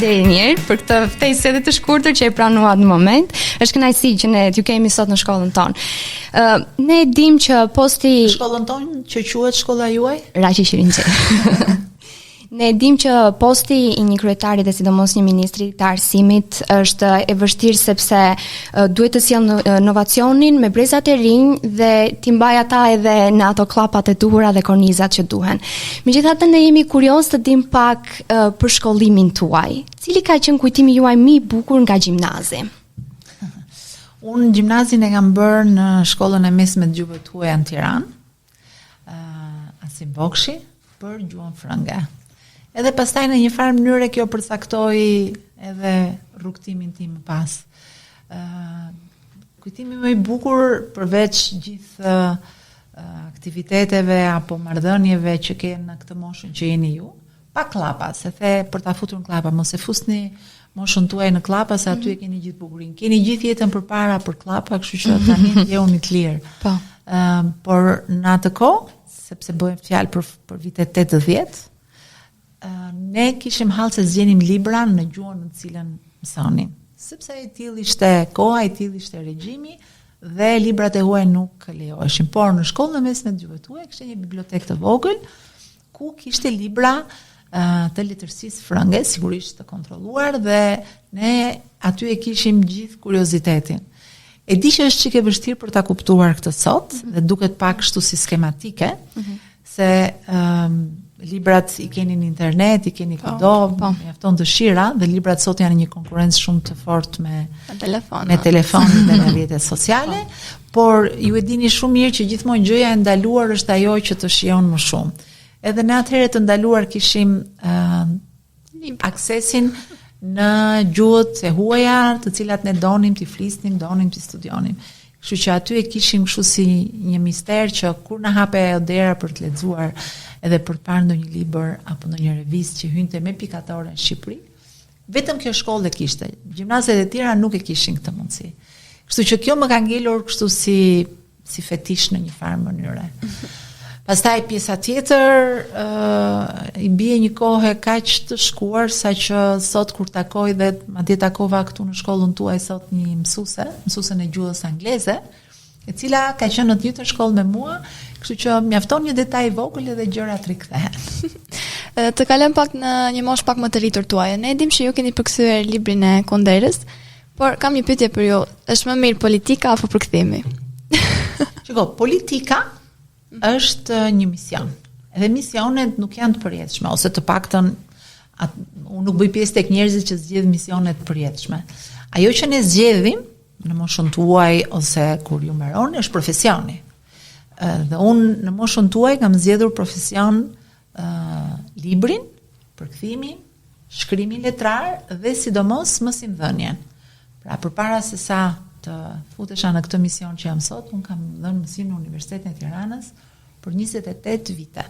Faleminderit një herë për këtë ftesë edhe të shkurtër që e pranuat në moment. Është kënaqësi që ne t'ju kemi sot në shkollën tonë. Ne dim që posti Shkollën tonë që quhet shkolla juaj? Raqi Qirinxhi. Ne dim që posti i një kryetari dhe sidomos një ministri të arsimit është e vështirë sepse duhet të sjellë inovacionin me brezat e rinj dhe t'i mbaj ata edhe në ato llapat e duhura dhe kornizat që duhen. Megjithatë ne jemi kurioz të dim pak për shkollimin tuaj. Cili ka qenë kujtimi juaj më i bukur nga gjimnazi? Unë gjimnazin e kam bërë në shkollën e mesme të gjuhëve të huaja në Tiranë, Asim Bokshi, për gjuhën frënge. Edhe pastaj në një farë mënyrë kjo përcaktoi edhe rrugtimin tim më pas. Kujtimi më i bukur përveç gjithë aktiviteteve apo marrëdhënieve që ke në këtë moshën që jeni ju, pa klapa, se the për ta futur në klapa, mos e fusni moshën tuaj në klapa, se aty e keni gjithë bukurinë. Keni gjithë jetën përpara për klapa, kështu që tani jeni të lirë. Po. Por në atë kohë, sepse bëjmë fjalë për vitet 80, ne kishim hallë se zgjenim libra në gjuhën në cilën mësonim. Sepse e tillë ishte koha, e tillë ishte regjimi dhe librat e huaj nuk lejoheshin. Por në shkollën e mesme të gjuhëve të huaja kishte një bibliotekë të vogël ku kishte libra të letërsisë frënge, sigurisht të kontrolluar, dhe ne aty e kishim gjithë kuriozitetin. E di që është çike vështirë për ta kuptuar këtë sot, dhe duket pak kështu si skematike, se librat i keni në internet, i keni kudo, mjafton dëshira, dhe librat sot janë një konkurrencë shumë të fortë me telefonin dhe me rrjetet sociale, por ju e dini shumë mirë që gjithmonë gjëja e ndaluar është ajo që të shijon më shumë. Edhe në atëherë të ndaluar kishim aksesin në gjuhët e huaja, të cilat ne donim t'i flisnim, donim t'i studionim. Kështu që aty e kishim kështu si një mister që kur na hape ajo dera për të lexuar edhe për të parë ndonjë libër apo ndonjë revistë që hynte me pikatore në Shqipëri, vetëm kjo shkollë e kishte. Gjimnazet e tjera nuk e kishin këtë mundësi. Kështu që kjo më ka ngelur kështu si fetish në një farë mënyre. Pastaj pjesa tjetër i bie një kohë kaq të shkuar sa që sot kur takoj dhe madje takova këtu në shkollën tuaj sot një mësuesen e gjuhës angleze, e cila ka qenë në të njëjtën shkollë me mua, kështu që mjafton një detaj i vogël edhe gjërat rikthehen. Të kalojm pak në një moshë pak më të rritur tuaj. Ne dim që ju keni përkthyer librin e Konderës, por kam një pyetje për ju. Është më mirë politika apo përkthimi? Shiko, politika është një mision. Edhe misionet nuk janë të përjetshme, ose të paktën unë nuk bëj pjesë tek njerëzit që zgjedhin misionet të përjetshme. Ajo që ne zgjedhim në moshën tuaj ose kur ju mbaroni është profesioni. Dhe unë në moshën tuaj kam zgjedhur profesion librin, përkthimin, shkrimin letrar dhe sidomos mësimdhënien. Pra përpara se sa të futesha në këtë mision që jam sot, unë kam dhënë mësim në Universitetin e Tiranës për 28 vite.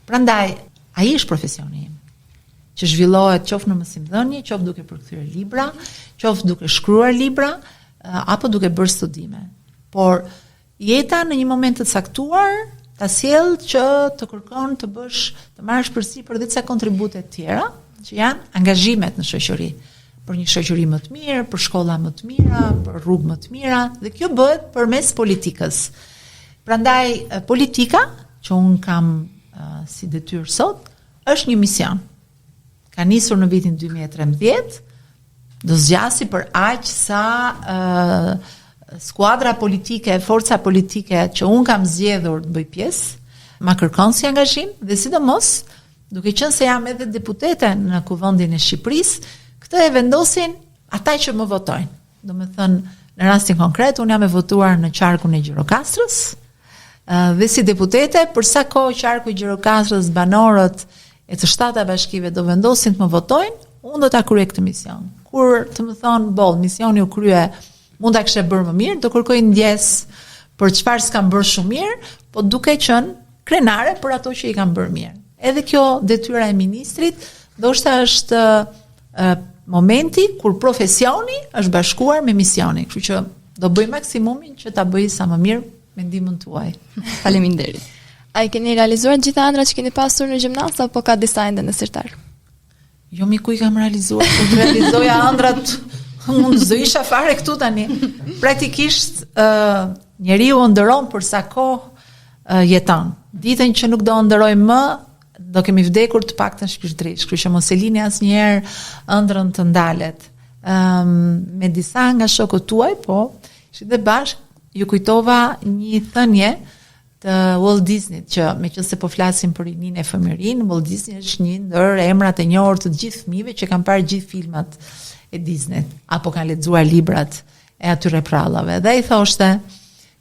Prandaj, ai është profesioni im, që zhvillohet qoftë në mësimdhënie, qoftë duke përkthyer libra, qoftë duke shkruar libra, apo duke bërë studime. Por jeta në një moment të caktuar ta sjell që të kërkon të marrësh përsipër dhe ca kontribute të tjera, që janë angazhimet në shoqëri, për një shoqëri më të mirë, për shkolla më të mira, për rrugë më të mira, dhe kjo bëhet përmes politikës. Prandaj politika, që un kam si detyrë sot, është një mision. Ka nisur në vitin 2013, do zgjasi për aq sa skuadra politike, forca politike që un kam zgjedhur të bëj pjesë, ma kërkon si angazhim, dhe sidomos, duke qenë se jam edhe deputete në Kuvendin e Shqipërisë, këtë e vendosin ata që më votojnë. Do me thënë, në rastin konkret, unë jam e votuar në qarkun e Gjirokastrës, dhe si deputete, për sa kohë qarku i Gjirokastrës, banorët e të 7 bashkive do vendosin të më votojnë, unë do ta kryej këtë mision. Kur të më thonë, misioni u krye, mund ta kishe bërë më mirë, do kërkoj ndjes për çfarë s'kam bërë shumë mirë, po duke qenë krenare për ato që i kam bërë mirë. Edhe kjo detyra e ministrit, ndoshta është momenti kur profesioni është bashkuar me misionin. Kështu që do bëj maksimumin që ta bëj sa më mirë me ndihmën tuaj. Faleminderit. A i keni realizuar gjitha ëndrat që keni pasur në gjimnaz apo ka disa ende në sirtar? Jo mi ku I kam realizuar, ku realizoja ëndrat, mund të isha fare këtu tani. Praktikisht njeriu ëndëron për sa kohë jeton. Ditën që nuk do ëndëroj më, do kemi vdekur të paktën shpirtërisht. Kështu që mos e lini asnjëherë ëndrrën të ndalet. Me disa nga shokët tuaj, po, dhe bashkë ju kujtova një thënie të Walt Disney, që meqense po flasim për rinin e fëmijërinë, Walt Disney është një ndër emrat e njohur të gjithë fëmijëve që kanë parë gjithë filmat e Disney apo kanë lexuar librat e atyre prallave. Dhe I thoshte,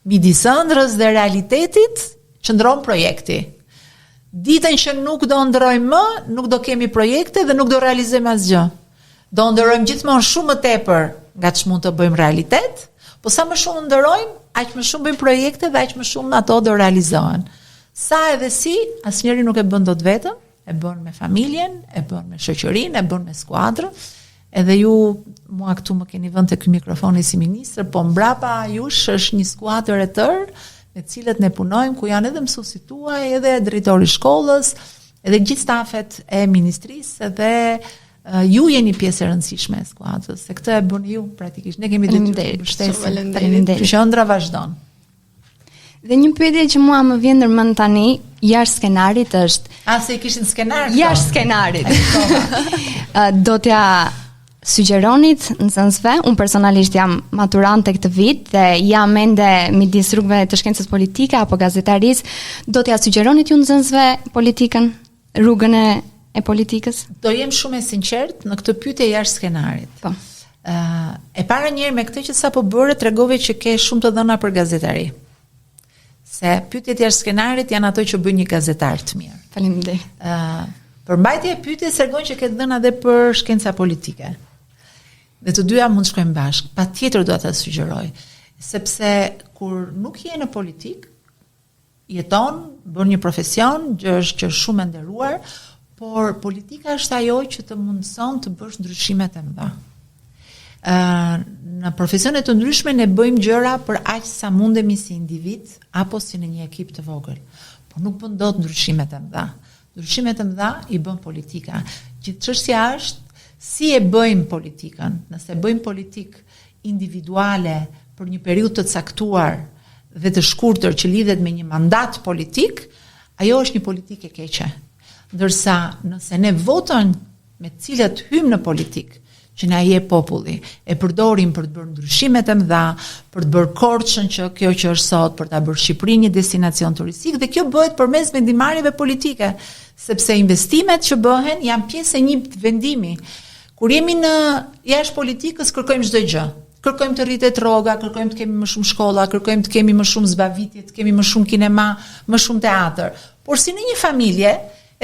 midis ëndrrës dhe realitetit qëndron projekti. Ditën që nuk do ndrojmë më, nuk do kemi projekte dhe nuk do realizojmë asgjë. Do ndërojmë gjithmonë shumë më tepër nga që mund të bëjmë realitet, po sa më shumë ndërojmë, aq më shumë bëjmë projekte dhe aq më shumë ato do realizohen. Sa edhe si, asnjëri nuk e bën dot vetëm, e bën me familjen, e bën me shoqërinë, e bën me skuadrën. Edhe ju, mua këtu më keni vënë te ky mikrofoni si ministër, po mbrapa jush është një skuadër e tërë me cilët ne punojmë, ku janë edhe mësuesit tuaj, edhe drejtori I shkollës, edhe gjithë stafet e ministrisë, edhe ju jeni pjesë e rëndësishme e skuadrës, se këtë e bën ju praktikisht. Ne kemi detyrë të mbështesim. Faleminderit. Që ëndra vazhdon. Dhe një pyetje që mua më vjen ndërmend tani, jashtë skenarit është. Se I kishin skenar? Jashtë skenarit. Do t'ja sugjeronit nxënësve, unë personalisht jam maturante këtë vit dhe jam ende midis rrugëve të shkencës politike apo gazetarisë, do t'ja sugjeronit ju nxënësve politikën, rrugën e politikës? Do jem shumë e sinqert në këtë pyetje jashtë skenarit. Po. E para njëherë me këtë që sapo bëre tregove që ke shumë të dhëna për gazetari. Se pyetjet jashtë skenarit janë ato që bën një gazetar të mirë. Faleminderit. Përmbajtja e pyetjes tregon që ke dhëna edhe për shkenca politike. Dhe të dyja mund shkojnë bashkë. Patjetër do ta sugjeroj, sepse kur nuk je në politik, jeton, bën një profesion, gjë që është shumë e nderuar, por politika është ajo që të mundson të bësh ndryshimet e mëdha. Në profesione të ndryshme ne bëjmë gjëra për aq sa mundemi si individ apo si në një ekip të vogël, por nuk bën dot ndryshimet e mëdha. Ndryshimet e mëdha I bën politika. Gjithë çështja është si e bëjmë politikën. Nëse bëjmë politikë individuale për një periudhë të caktuar dhe të shkurtër që lidhet me një mandat politik, ajo është një politikë e keqe. Ndërsa nëse ne votën me të cilët hymë në politikë, që na jep populli, e përdorim për të bërë ndryshimet e mëdha, për të bërë Korçën që kjo që është sot, për ta bërë Shqipërinë një destinacion turistik, dhe kjo bëhet përmes vendimarrjeve politike, sepse investimet që bëhen janë pjesë e një vendimi. Kur jemi në jashtë politikës, kërkojmë çdo gjë. Kërkojmë të rritet rroga, kërkojmë të kemi më shumë shkolla, kërkojmë të kemi më shumë zbavitje, të kemi më shumë kinema, më shumë teatr. Por si në një familje,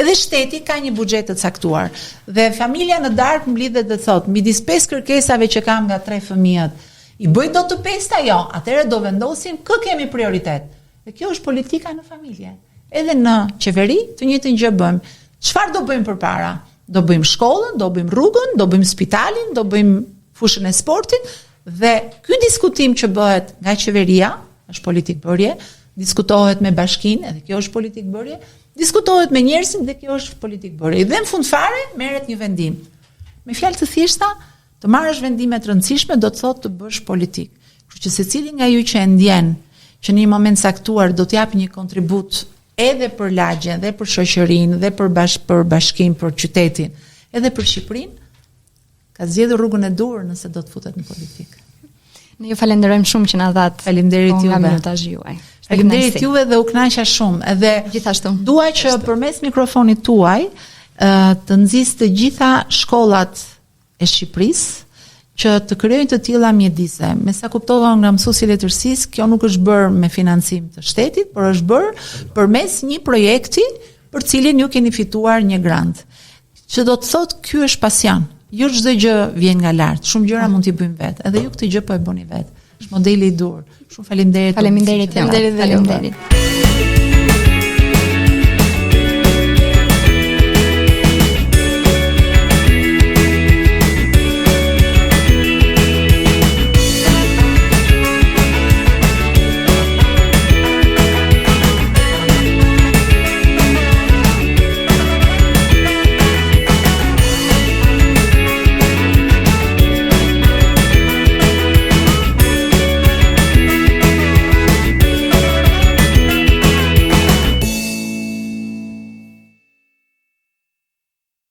edhe shteti ka një buxhet të caktuar. Dhe familja në darkë mblidhet dhe thot, midis 5 kërkesave që kam nga 3 fëmijët, I bëj dot të 5-ta jo, atëherë do vendosim kë kemi prioritet. Dhe kjo është politika në familje. Edhe në qeveri, të njëjtën gjë bëjmë. Çfarë do bëjmë përpara? Do bëjmë shkollën, do bëjmë rrugën, do bëjmë spitalin, do bëjmë fushën e sportit, dhe ky diskutim që bëhet nga qeveria, është politikë bërje, diskutohet me bashkinë, edhe kjo është politikë bërje, diskutohet me njerëzit dhe kjo është politikë bërje. Dhe në fund fare merret një vendim. Me fjalë të thjeshta, të marrësh vendime të rëndësishme do të thotë të bësh politik. Kështu që secili nga ju që e ndjen që në një moment caktuar do të japë një kontribut edhe për lagjen, dhe për shoqërinë, dhe për bashkinë, për qytetin, edhe për Shqipërinë, ka zgjedhur rrugën e dur nëse do të futet në politikë. Ne ju falenderojmë shumë që na dhat. Faleminderit juve. Minutazh juaj. Faleminderit juve dhe u kënaqa shumë. Edhe gjithashtu dua që përmes mikrofonit tuaj të nxis të gjitha shkollat e Shqipërisë që të krijojnë të tilla mjedise. Me sa kuptova nga mësuesi i letërsisë, kjo nuk është bërë me financim të shtetit, por është bërë përmes një projekti për cilin ju keni fituar një grant. Që do të thotë ky është pasion. Jo çdo gjë vjen nga lart. Shumë gjëra mund t'i bëjmë vetë. Edhe ju këtë gjë po e bëni vetë. Është modeli I dur. Shumë faleminderit. Faleminderit.